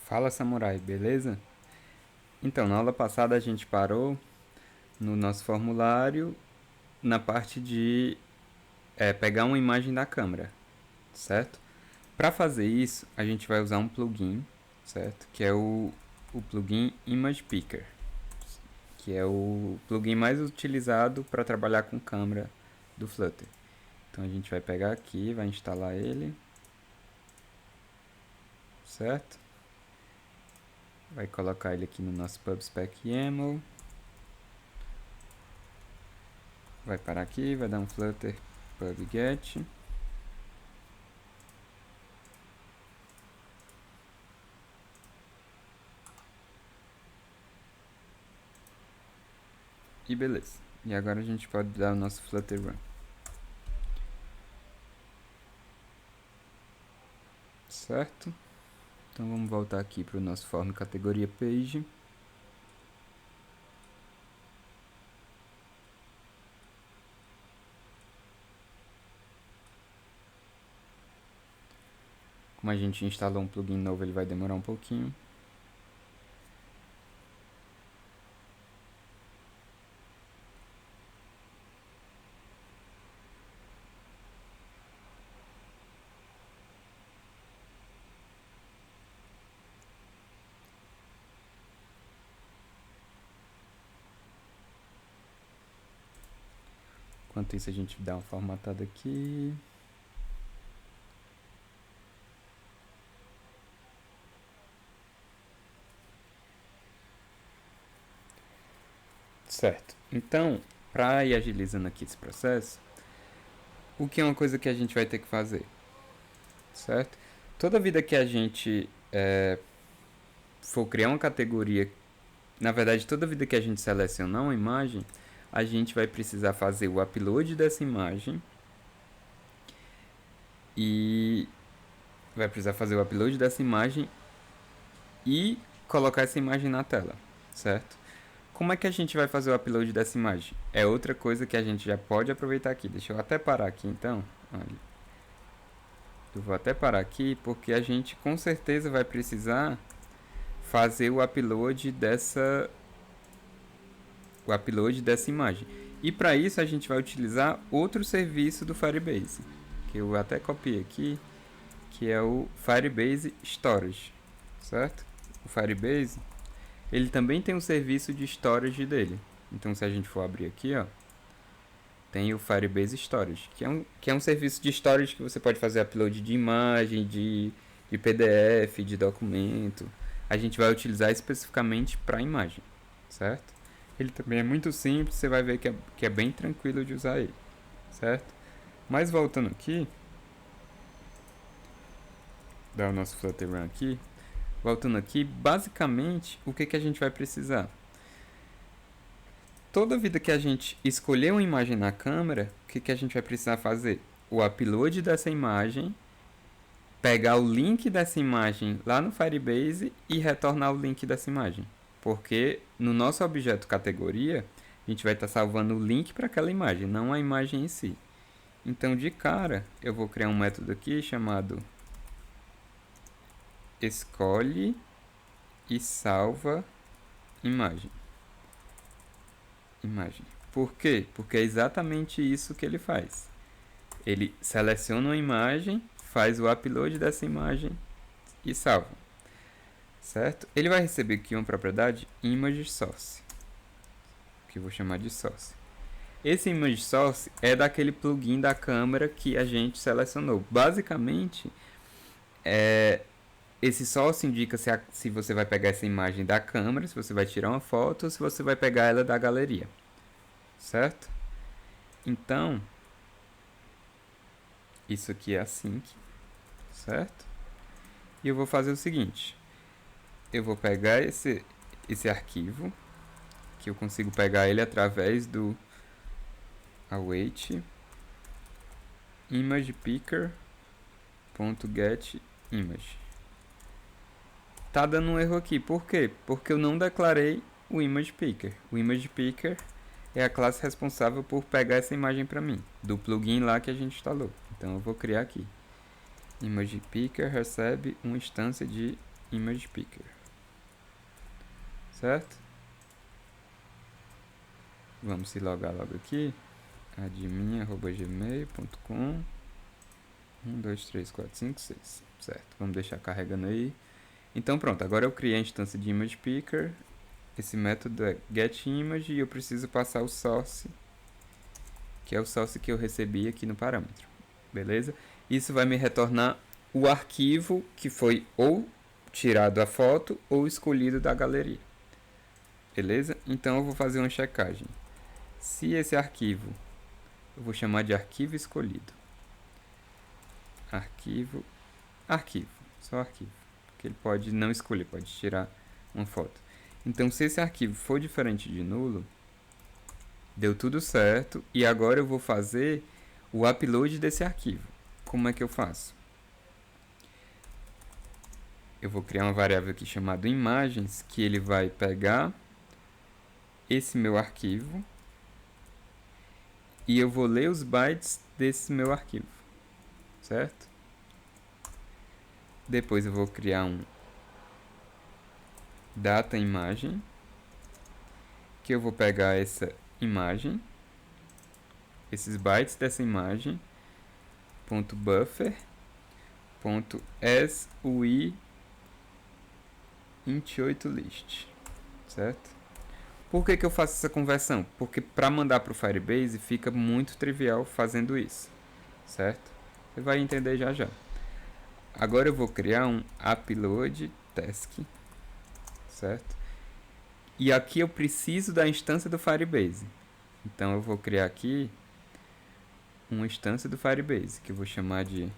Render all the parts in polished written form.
Fala, samurai, beleza? Então, na aula passada a gente parou no nosso formulário na parte de pegar uma imagem da câmera, certo? Para fazer isso, a gente vai usar um plugin, certo? Que é o plugin Image Picker, que é o plugin mais utilizado para trabalhar com câmera do Flutter. Então a gente vai pegar aqui, vai instalar ele, certo? Vai colocar ele aqui no nosso PubSpec YAML. Vai parar aqui, vai dar um Flutter pubget. E beleza. E agora a gente pode dar o nosso Flutter Run. Certo? Então vamos voltar aqui para o nosso form categoria page. Como a gente instalou um plugin novo, ele vai demorar um pouquinho. Enquanto isso a gente dá uma formatada aqui. Certo. Então, para ir agilizando aqui esse processo, o que é uma coisa que a gente vai ter que fazer? Certo? Toda vida que a gente for criar uma categoria, na verdade, toda vida que a gente selecionar uma imagem, a gente vai precisar fazer o upload dessa imagem e colocar essa imagem na tela, certo? Como é que a gente vai fazer o upload dessa imagem? É outra coisa que a gente já pode aproveitar aqui. Deixa eu até parar aqui então. Olha. Eu vou até parar aqui porque a gente com certeza vai precisar fazer o upload dessa imagem. E para isso a gente vai utilizar outro serviço do Firebase, que eu até copiei aqui, que é o Firebase Storage, certo? O Firebase, ele também tem um serviço de storage dele. Então se a gente for abrir aqui, ó, tem o Firebase Storage, que é um serviço de storage que você pode fazer upload de imagem, de PDF, de documento. A gente vai utilizar especificamente para imagem, certo? Ele também é muito simples, você vai ver que é bem tranquilo de usar ele, certo? Mas voltando aqui, dar o nosso Flutter Run aqui, voltando aqui, basicamente, o que a gente vai precisar? Toda vida que a gente escolher uma imagem na câmera, o que a gente vai precisar fazer? O upload dessa imagem, pegar o link dessa imagem lá no Firebase e retornar o link dessa imagem. Porque no nosso objeto categoria, a gente vai estar salvando o link para aquela imagem, não a imagem em si. Então, de cara, eu vou criar um método aqui chamado escolhe e salva imagem. Por quê? Porque é exatamente isso que ele faz. Ele seleciona uma imagem, faz o upload dessa imagem e salva. Certo? Ele vai receber aqui uma propriedade image source, que eu vou chamar de source. Esse image source é daquele plugin da câmera que a gente selecionou. Basicamente, esse source indica se você vai pegar essa imagem da câmera, se você vai tirar uma foto ou se você vai pegar ela da galeria. Certo? Então, isso aqui é a sync, certo? E eu vou fazer o seguinte. Eu vou pegar esse arquivo, que eu consigo pegar ele através do await imagePicker.getImage. Tá dando um erro aqui, por quê? Porque eu não declarei o imagePicker. O imagePicker é a classe responsável por pegar essa imagem para mim, do plugin lá que a gente instalou. Então eu vou criar aqui. ImagePicker recebe uma instância de image picker, certo? Vamos se logar logo aqui, admin@gmail.com 1, 2, 3, 4, 5, 6, certo? Vamos deixar carregando aí. Então pronto, agora eu criei a instância de image picker. Esse método é getImage e eu preciso passar o source, que é o source que eu recebi aqui no parâmetro, beleza? Isso vai me retornar o arquivo que foi ou tirado a foto ou escolhido da galeria, beleza? Então eu vou fazer uma checagem. Se esse arquivo, eu vou chamar de arquivo escolhido, arquivo, só arquivo, porque ele pode não escolher, pode tirar uma foto. Então, se esse arquivo for diferente de nulo, deu tudo certo. E agora eu vou fazer o upload desse arquivo. Como é que eu faço? Eu vou criar uma variável aqui chamada imagens, que ele vai pegar esse meu arquivo e eu vou ler os bytes desse meu arquivo, certo? Depois eu vou criar um data imagem, que eu vou pegar essa imagem, esses bytes dessa imagem, .buffer, .sui 28list, certo? Por que eu faço essa conversão? Porque para mandar para o Firebase fica muito trivial fazendo isso, certo? Você vai entender já já. Agora eu vou criar um upload task, certo? E aqui eu preciso da instância do Firebase. Então eu vou criar aqui uma instância do Firebase, que eu vou chamar de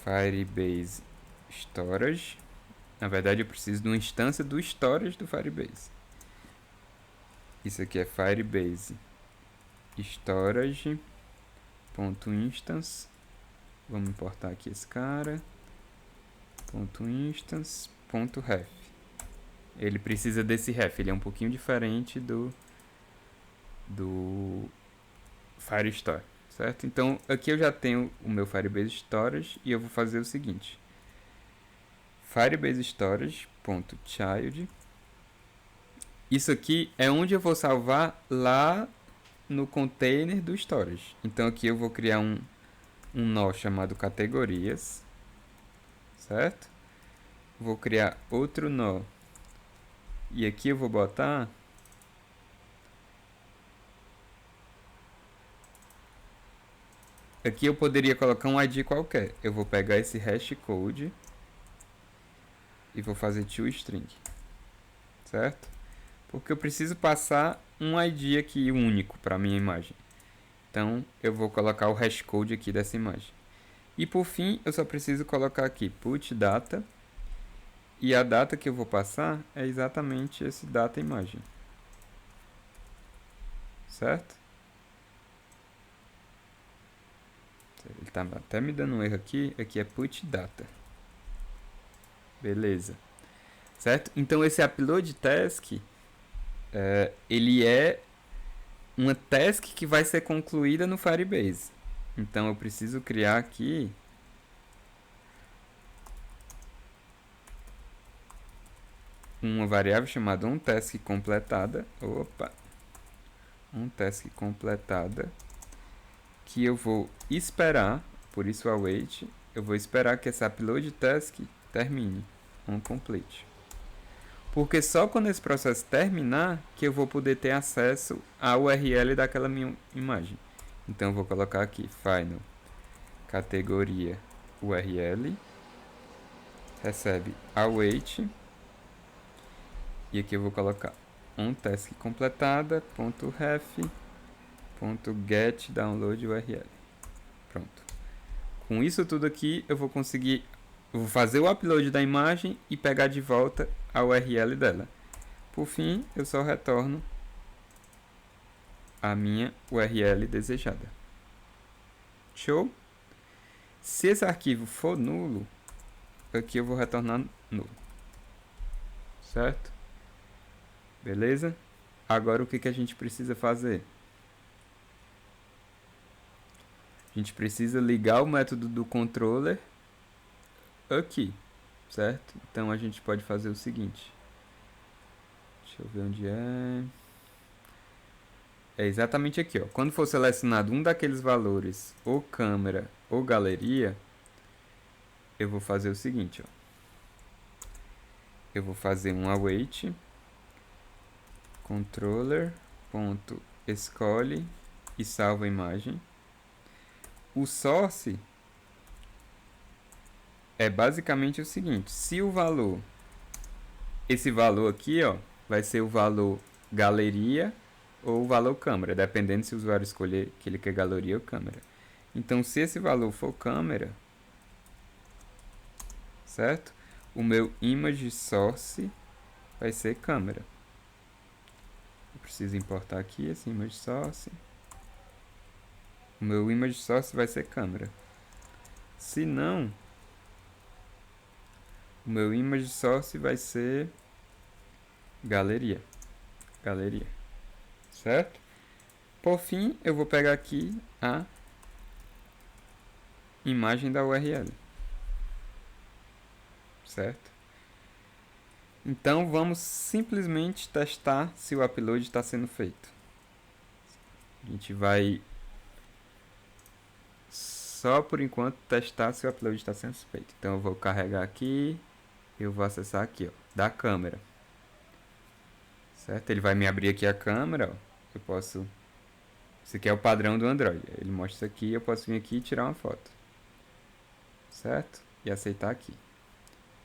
Firebase Storage. Na verdade eu preciso de uma instância do storage do Firebase. Isso aqui é Firebase Storage.instance. Vamos importar aqui esse cara. .instance.ref. Ele precisa desse ref, ele é um pouquinho diferente do Firestore, certo? Então aqui eu já tenho o meu Firebase Storage e eu vou fazer o seguinte: Firebase Storage.child. Isso aqui é onde eu vou salvar lá no container do storage. Então aqui eu vou criar um nó chamado categorias, certo? Vou criar outro nó e aqui eu vou botar aqui eu poderia colocar um ID qualquer. Eu vou pegar esse hash code e vou fazer toString, certo? Porque eu preciso passar um ID aqui único para minha imagem. Então eu vou colocar o hash code aqui dessa imagem. E por fim eu só preciso colocar aqui put data. E a data que eu vou passar é exatamente esse data imagem, certo? Ele tá até me dando um erro aqui. Aqui é put data. Beleza. Certo? Então esse upload task ele é uma task que vai ser concluída no Firebase. Então eu preciso criar aqui uma variável chamada onTaskCompletada. onTaskCompletada, que eu vou esperar, por isso await, eu vou esperar que essa upload task termine, onComplete. Porque só quando esse processo terminar que eu vou poder ter acesso à URL daquela minha imagem. Então eu vou colocar aqui final categoria URL recebe await e aqui eu vou colocar onTaskCompletada.ref.get download URL. Pronto. Com isso tudo aqui eu vou conseguir, eu vou fazer o upload da imagem e pegar de volta a URL dela. Por fim, eu só retorno a minha URL desejada. Show? Se esse arquivo for nulo, aqui eu vou retornar nulo. Certo? Beleza? Agora o que a gente precisa fazer? A gente precisa ligar o método do controller aqui, certo? Então a gente pode fazer o seguinte. Deixa eu ver onde é. É exatamente aqui, ó. Quando for selecionado um daqueles valores, ou câmera ou galeria, eu vou fazer o seguinte, ó. Eu vou fazer um await controller.escolhe e salva a imagem. O source é basicamente o seguinte: se o valor, esse valor aqui, ó, vai ser o valor galeria ou o valor câmera, dependendo se o usuário escolher que ele quer galeria ou câmera. Então, se esse valor for câmera, certo? O meu image source vai ser câmera. Eu preciso importar aqui esse image source. O meu image source vai ser câmera. Se não, o meu image source vai ser galeria. Galeria. Certo? Por fim, eu vou pegar aqui a imagem da URL. Certo? Então, vamos simplesmente testar se o upload está sendo feito. A gente vai só por enquanto testar se o upload está sendo feito. Então eu vou carregar aqui, eu vou acessar aqui, ó, da câmera. Certo? Ele vai me abrir aqui a câmera, ó. Eu posso... Esse aqui é o padrão do Android. Ele mostra isso aqui, eu posso vir aqui e tirar uma foto. Certo? E aceitar aqui.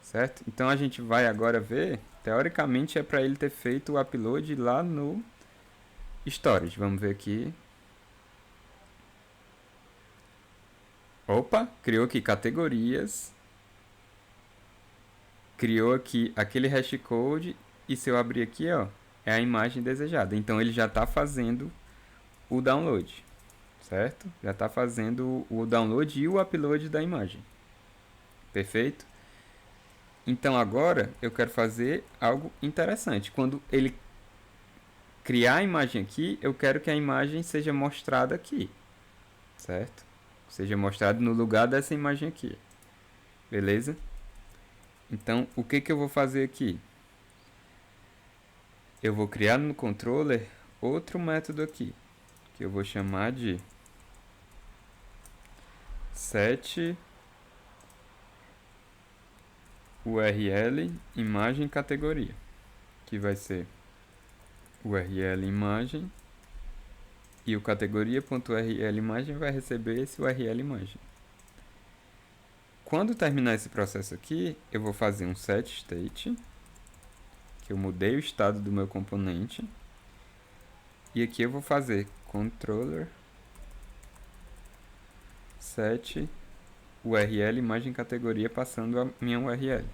Certo? Então a gente vai agora ver, teoricamente é para ele ter feito o upload lá no Storage. Vamos ver aqui. Opa, criou aqui categorias. Criou aqui aquele hashcode e se eu abrir aqui, ó, é a imagem desejada. Então ele já está fazendo o download, certo? Já está fazendo o download e o upload da imagem. Perfeito? Então agora eu quero fazer algo interessante. Quando ele criar a imagem aqui, eu quero que a imagem seja mostrada aqui, certo? Seja mostrada no lugar dessa imagem aqui. Beleza? Então, o que eu vou fazer aqui? Eu vou criar no controller outro método aqui, que eu vou chamar de set URL imagem categoria, que vai ser URL imagem e o categoria.url imagem vai receber esse URL imagem. Quando terminar esse processo aqui, eu vou fazer um set state, que eu mudei o estado do meu componente, e aqui eu vou fazer controller set URL imagem categoria passando a minha URL.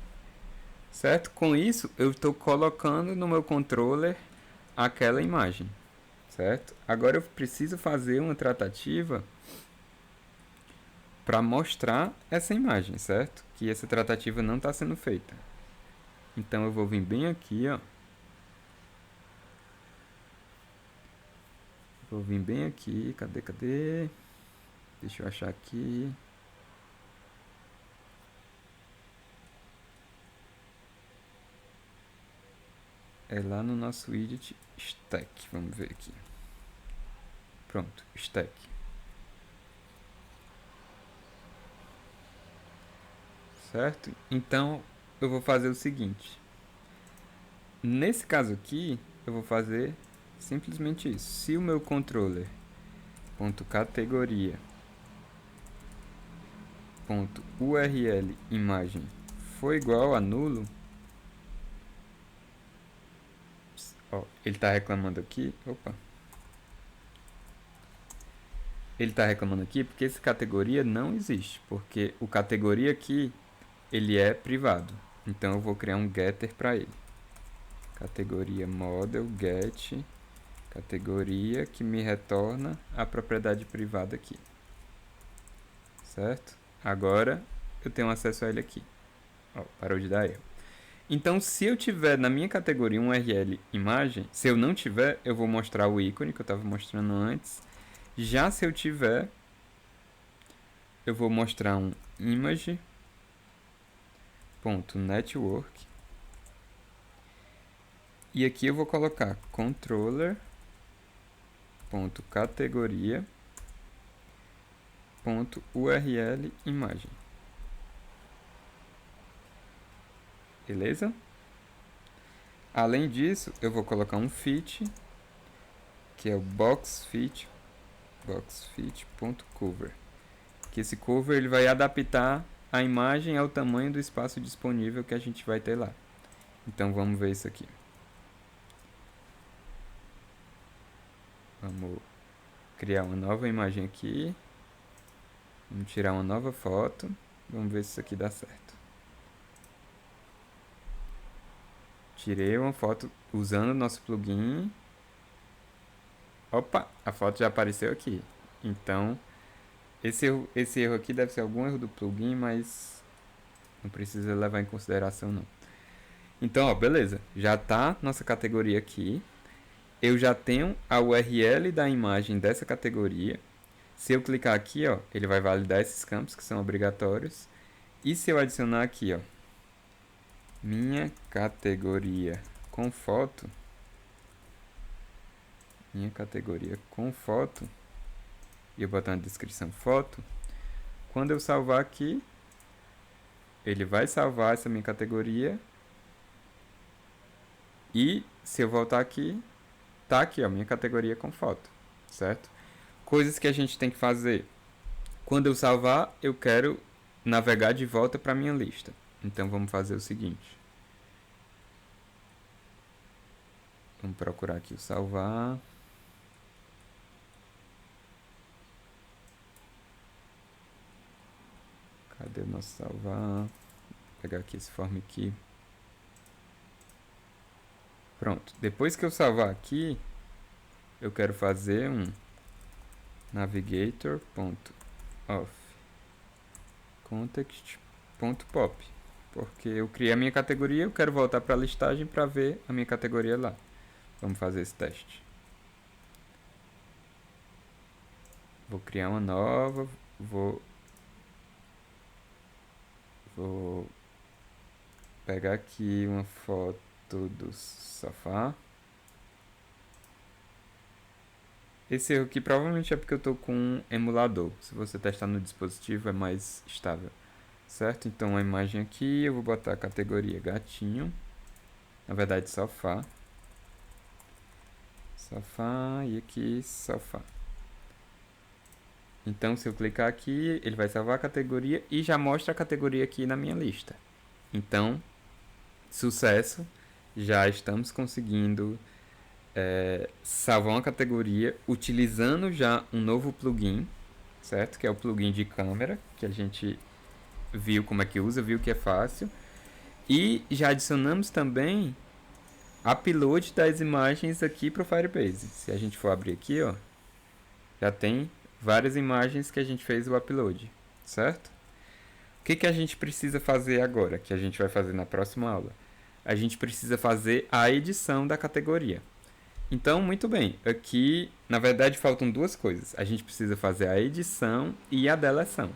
Certo? Com isso, eu estou colocando no meu controller aquela imagem. Certo? Agora eu preciso fazer uma tratativa para mostrar essa imagem, certo? Que essa tratativa não está sendo feita. Então eu vou vir bem aqui, ó. Vou vir bem aqui, cadê? Deixa eu achar aqui. É lá no nosso widget stack, vamos ver aqui. Pronto, stack. Certo? Então, eu vou fazer o seguinte. Nesse caso aqui, eu vou fazer simplesmente isso. Se o meu controller .categoria .url imagem for igual a nulo, ó, ele está reclamando aqui. Opa. Ele está reclamando aqui porque essa categoria não existe, porque o categoria aqui ele é privado. Então eu vou criar um getter para ele. Categoria model get categoria que me retorna a propriedade privada aqui. Certo? Agora eu tenho acesso a ele aqui. Ó, parou de dar erro. Então, se eu tiver na minha categoria um URL imagem, se eu não tiver, eu vou mostrar o ícone que eu estava mostrando antes. Já se eu tiver, eu vou mostrar um image ponto network. E aqui eu vou colocar controller ponto categoria ponto URL imagem. Beleza? Além disso, eu vou colocar um fit, que é o boxfit.cover. Que esse cover ele vai adaptar a imagem ao tamanho do espaço disponível que a gente vai ter lá. Então vamos ver isso aqui. Vamos criar uma nova imagem aqui. Vamos tirar uma nova foto. Vamos ver se isso aqui dá certo. Tirei uma foto usando o nosso plugin. Opa, a foto já apareceu aqui. Então, esse erro aqui deve ser algum erro do plugin, mas não precisa levar em consideração não. Então, ó, beleza. Já tá nossa categoria aqui. Eu já tenho a URL da imagem dessa categoria. Se eu clicar aqui, ó, ele vai validar esses campos que são obrigatórios. E se eu adicionar aqui, ó, minha categoria com foto, e eu botar na descrição foto, quando eu salvar aqui, ele vai salvar essa minha categoria. E se eu voltar aqui, tá aqui, ó, minha categoria com foto, certo? Coisas que a gente tem que fazer. Quando eu salvar, eu quero navegar de volta para minha lista. Então vamos fazer o seguinte. Vamos procurar aqui o salvar. Cadê o nosso salvar? Vou pegar aqui esse form aqui. Pronto. Depois que eu salvar aqui, eu quero fazer um navigator.offContext.pop, porque eu criei a minha categoria, eu quero voltar para a listagem para ver a minha categoria lá. Vamos fazer esse teste. Vou criar uma nova, vou pegar aqui uma foto do sofá. Esse erro aqui provavelmente é porque eu estou com um emulador. Se você testar no dispositivo é mais estável, certo? Então a imagem aqui, eu vou botar a categoria gatinho, na verdade sofá, e aqui sofá. Então se eu clicar aqui, ele vai salvar a categoria e já mostra a categoria aqui na minha lista. Então, sucesso, já estamos conseguindo salvar uma categoria utilizando já um novo plugin, certo? Que é o plugin de câmera, que a gente viu como é que usa, viu que é fácil. E já adicionamos também upload das imagens aqui para o Firebase. Se a gente for abrir aqui, ó, já tem várias imagens que a gente fez o upload, certo? O que a gente precisa fazer agora, que a gente vai fazer na próxima aula? A gente precisa fazer a edição da categoria. Então, muito bem, aqui na verdade faltam duas coisas. A gente precisa fazer a edição e a deleção.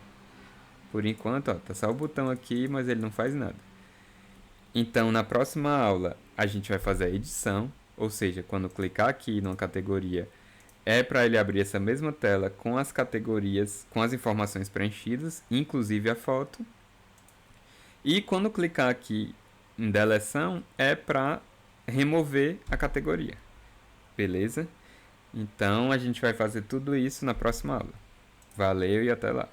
Por enquanto, ó, tá só o botão aqui, mas ele não faz nada. Então, na próxima aula, a gente vai fazer a edição, ou seja, quando clicar aqui numa categoria, é para ele abrir essa mesma tela com as categorias, com as informações preenchidas, inclusive a foto. E quando clicar aqui em deleção, é para remover a categoria. Beleza? Então, a gente vai fazer tudo isso na próxima aula. Valeu e até lá!